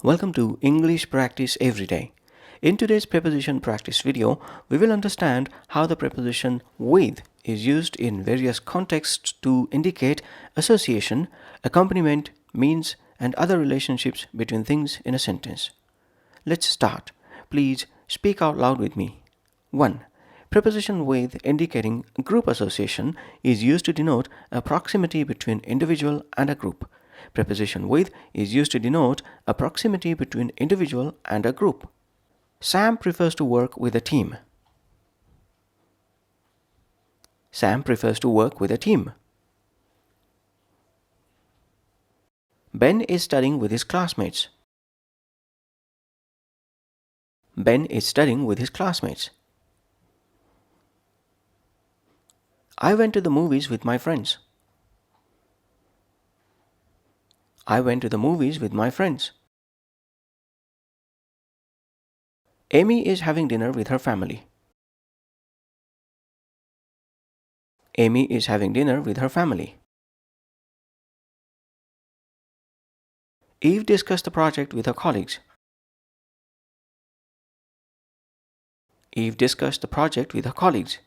Welcome to English Practice Everyday. In today's preposition practice video, we will understand how the preposition with is used in various contexts to indicate association, accompaniment, means, and other relationships between things in a sentence. Let's start. Please speak out loud with me. 1. Preposition with indicating group association is used to denote a proximity between individual and a group. Preposition with is used to denote a proximity between individual and a group. Sam prefers to work with a team. Sam prefers to work with a team. Ben is studying with his classmates. Ben is studying with his classmates. I went to the movies with my friends. I went to the movies with my friends. Amy is having dinner with her family. Amy is having dinner with her family. Eve discussed the project with her colleagues. Eve discussed the project with her colleagues.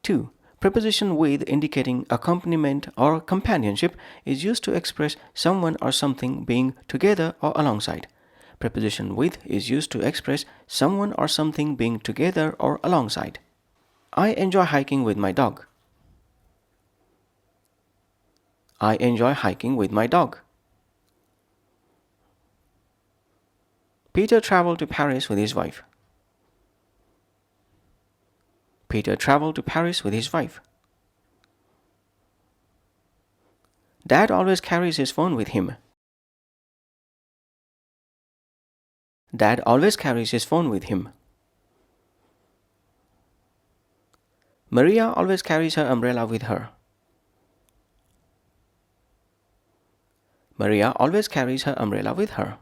2. Preposition with indicating accompaniment or companionship is used to express someone or something being together or alongside. Preposition with is used to express someone or something being together or alongside. I enjoy hiking with my dog. I enjoy hiking with my dog. Peter traveled to Paris with his wife. Peter traveled to Paris with his wife. Dad always carries his phone with him. Dad always carries his phone with him. Maria always carries her umbrella with her. Maria always carries her umbrella with her.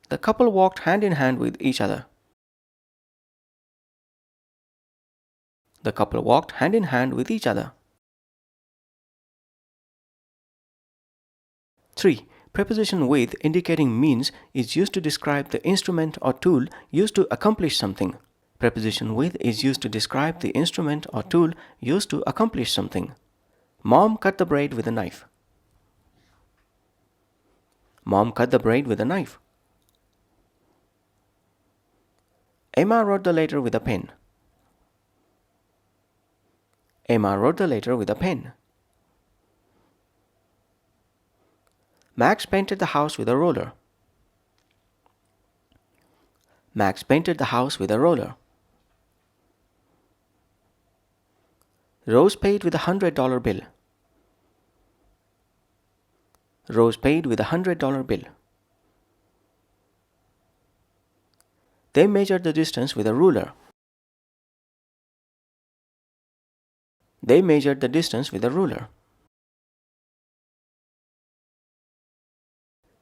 The couple walked hand in hand with each other. The couple walked hand in hand with each other. 3. Preposition with indicating means is used to describe the instrument or tool used to accomplish something. Preposition with is used to describe the instrument or tool used to accomplish something. Mom cut the braid with a knife. Mom cut the braid with a knife. Emma wrote the letter with a pen. Emma wrote the letter with a pen. Max painted the house with a roller. Max painted the house with a roller. Rose paid with $100 bill. Rose paid with $100 bill. They measured the distance with a ruler. They measured the distance with a ruler.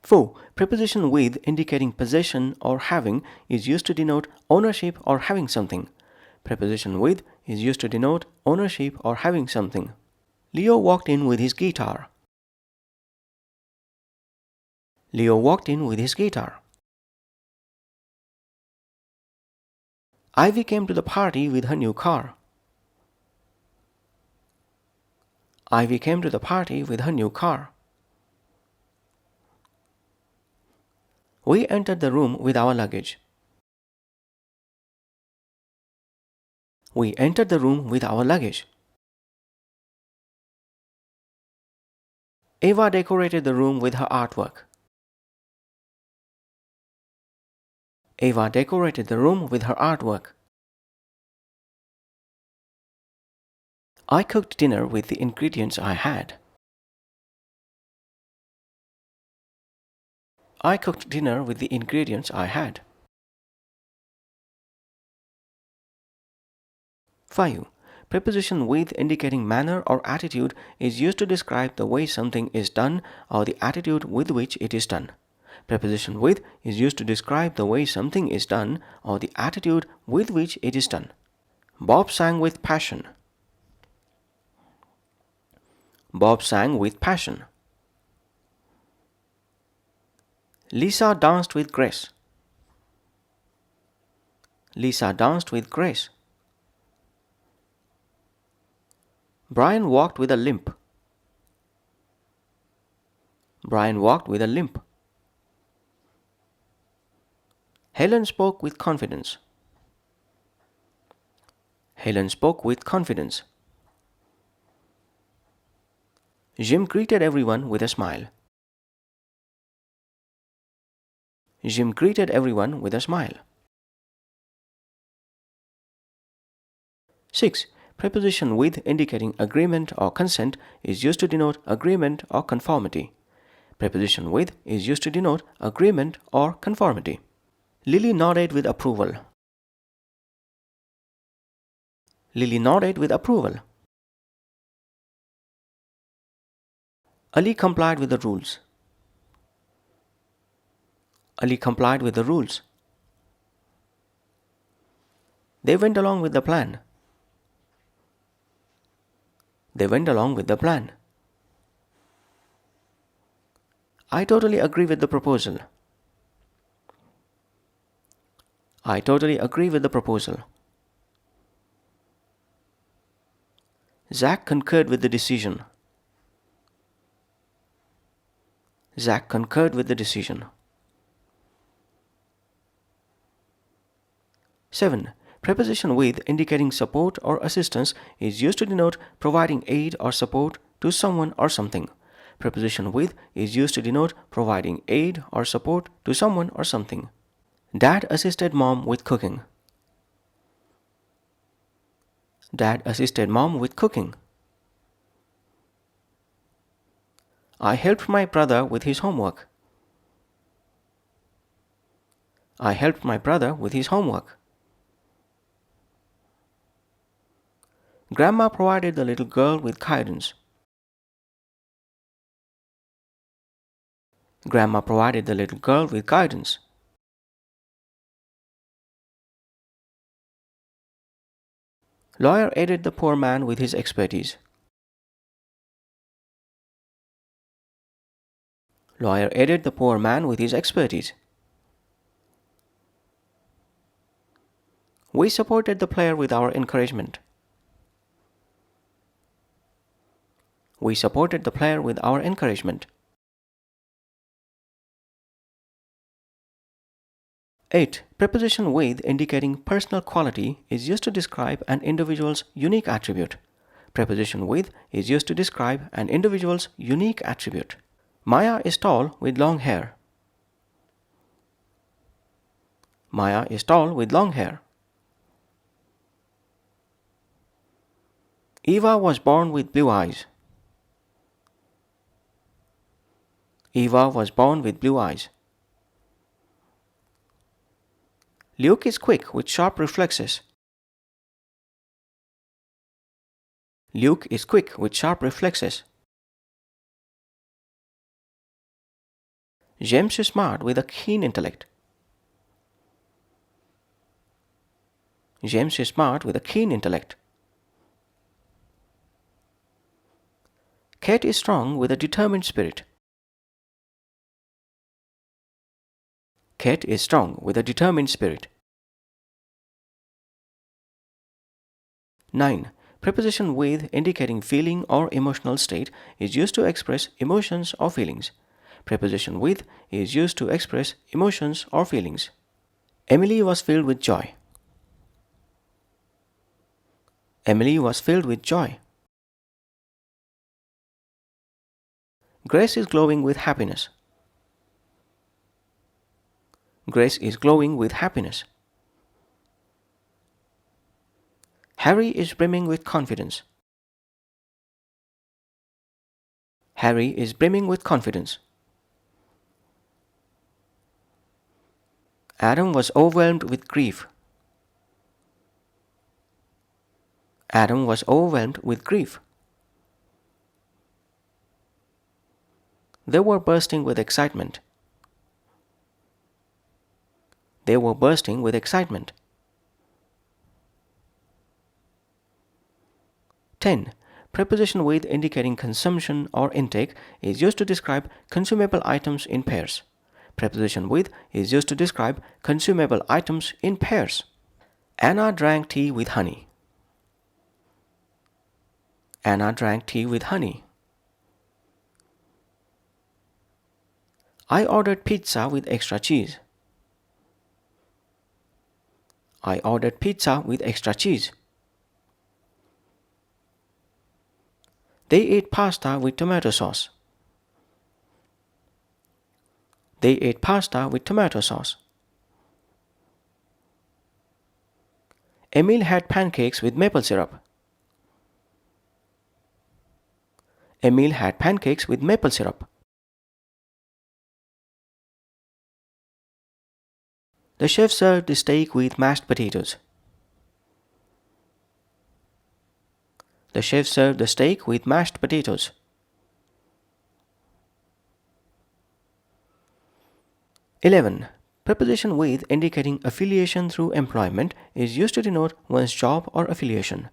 4. Preposition with indicating possession or having is used to denote ownership or having something. Preposition with is used to denote ownership or having something. Leo walked in with his guitar. Leo walked in with his guitar. Ivy came to the party with her new car. Ivy came to the party with her new car. We entered the room with our luggage. We entered the room with our luggage. Eva decorated the room with her artwork. Eva decorated the room with her artwork. I cooked dinner with the ingredients I had. I cooked dinner with the ingredients I had. 5. Preposition with indicating manner or attitude is used to describe the way something is done or the attitude with which it is done. Preposition with is used to describe the way something is done or the attitude with which it is done. Bob sang with passion. Bob sang with passion. Lisa danced with grace. Lisa danced with grace. Brian walked with a limp. Brian walked with a limp. Helen spoke with confidence. Helen spoke with confidence. Jim greeted everyone with a smile. Jim greeted everyone with a smile. 6. Preposition with indicating agreement or consent is used to denote agreement or conformity. Preposition with is used to denote agreement or conformity. Lily nodded with approval. Lily nodded with approval. Ali complied with the rules. Ali complied with the rules. They went along with the plan. They went along with the plan. I totally agree with the proposal. I totally agree with the proposal. Zach concurred with the decision. Zach concurred with the decision. 7. Preposition with indicating support or assistance is used to denote providing aid or support to someone or something. Preposition with is used to denote providing aid or support to someone or something. Dad assisted mom with cooking. Dad assisted mom with cooking. I helped my brother with his homework. I helped my brother with his homework. Grandma provided the little girl with guidance. Grandma provided the little girl with guidance. Lawyer aided the poor man with his expertise. Lawyer aided the poor man with his expertise. We supported the player with our encouragement. We supported the player with our encouragement. 8. Preposition with indicating personal quality is used to describe an individual's unique attribute. Preposition with is used to describe an individual's unique attribute. Maya is tall with long hair. Maya is tall with long hair. Eva was born with blue eyes. Eva was born with blue eyes. Luke is quick with sharp reflexes. Luke is quick with sharp reflexes. James is smart with a keen intellect. James is smart with a keen intellect. Kate is strong with a determined spirit. Kate is strong with a determined spirit. 9. Preposition with indicating feeling or emotional state is used to express emotions or feelings. Preposition with is used to express emotions or feelings. Emily was filled with joy. Emily was filled with joy. Grace is glowing with happiness. Grace is glowing with happiness. Harry is brimming with confidence. Harry is brimming with confidence. Adam was overwhelmed with grief. Adam was overwhelmed with grief. They were bursting with excitement. They were bursting with excitement. 10. Preposition with indicating consumption or intake is used to describe consumable items in pairs. Preposition with is used to describe consumable items in pairs. Anna drank tea with honey. Anna drank tea with honey. I ordered pizza with extra cheese. I ordered pizza with extra cheese. They ate pasta with tomato sauce. They ate pasta with tomato sauce. Emil had pancakes with maple syrup. Emil had pancakes with maple syrup. The chef served the steak with mashed potatoes. The chef served the steak with mashed potatoes. 11. Preposition with indicating affiliation through employment is used to denote one's job or affiliation.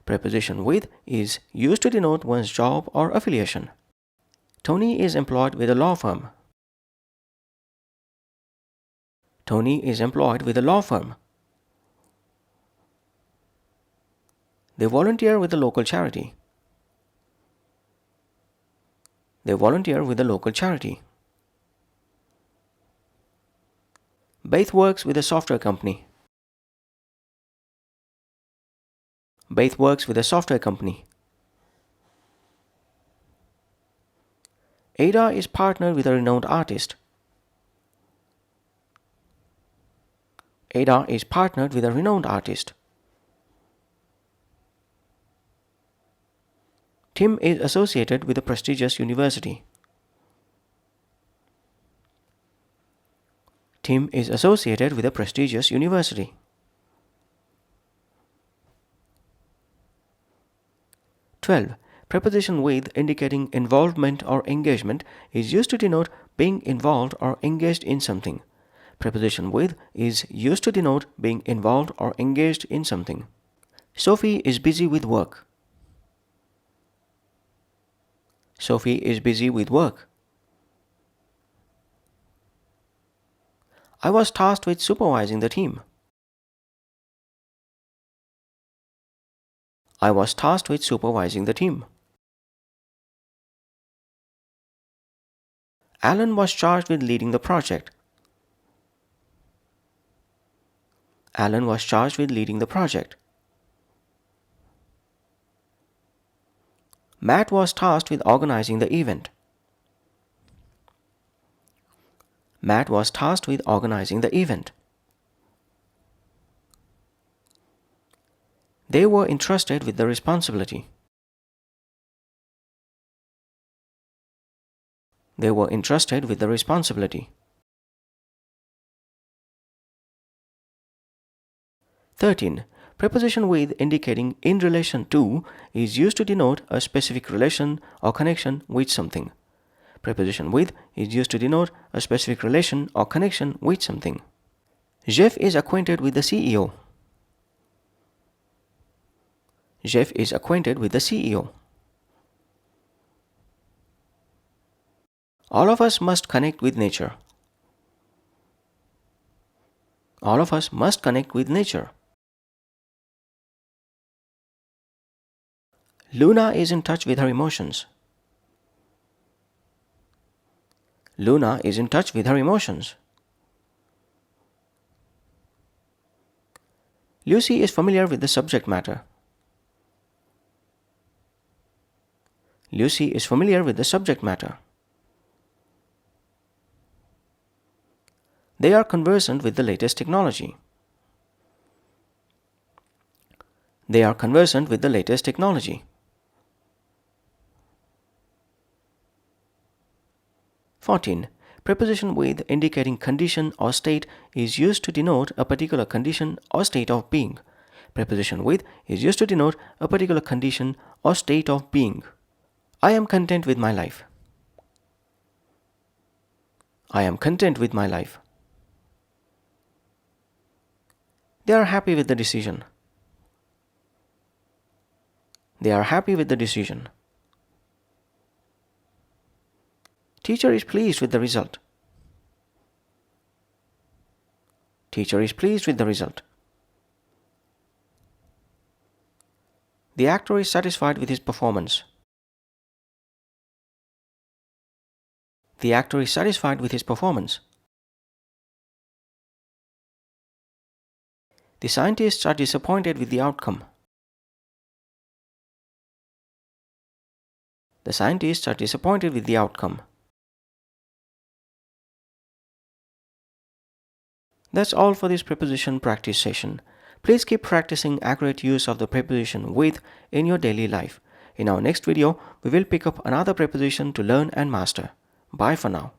Preposition with is used to denote one's job or affiliation. Tony is employed with a law firm. Tony is employed with a law firm. They volunteer with a local charity. They volunteer with a local charity. Beth works with a software company. Beth works with a software company. Ada is partnered with a renowned artist. Ada is partnered with a renowned artist. Tim is associated with a prestigious university. Tim is associated with a prestigious university. 12. Preposition with indicating involvement or engagement is used to denote being involved or engaged in something. Preposition with is used to denote being involved or engaged in something. Sophie is busy with work. Sophie is busy with work. I was tasked with supervising the team. I was tasked with supervising the team. Alan was charged with leading the project. Alan was charged with leading the project. Matt was tasked with organizing the event. Matt was tasked with organizing the event. They were entrusted with the responsibility. They were entrusted with the responsibility. 13. Preposition with indicating in relation to is used to denote a specific relation or connection with something. Preposition with is used to denote a specific relation or connection with something. Jeff is acquainted with the CEO. Jeff is acquainted with the CEO. All of us must connect with nature. All of us must connect with nature. Luna is in touch with her emotions. Luna is in touch with her emotions. Lucy is familiar with the subject matter. Lucy is familiar with the subject matter. They are conversant with the latest technology. They are conversant with the latest technology. 14. Preposition with indicating condition or state is used to denote a particular condition or state of being. Preposition with is used to denote a particular condition or state of being. I am content with my life. I am content with my life. They are happy with the decision. They are happy with the decision. Teacher is pleased with the result. Teacher is pleased with the result. The actor is satisfied with his performance. The actor is satisfied with his performance. The scientists are disappointed with the outcome. The scientists are disappointed with the outcome. That's all for this preposition practice session. Please keep practicing accurate use of the preposition with in your daily life. In our next video, we will pick up another preposition to learn and master. Bye for now.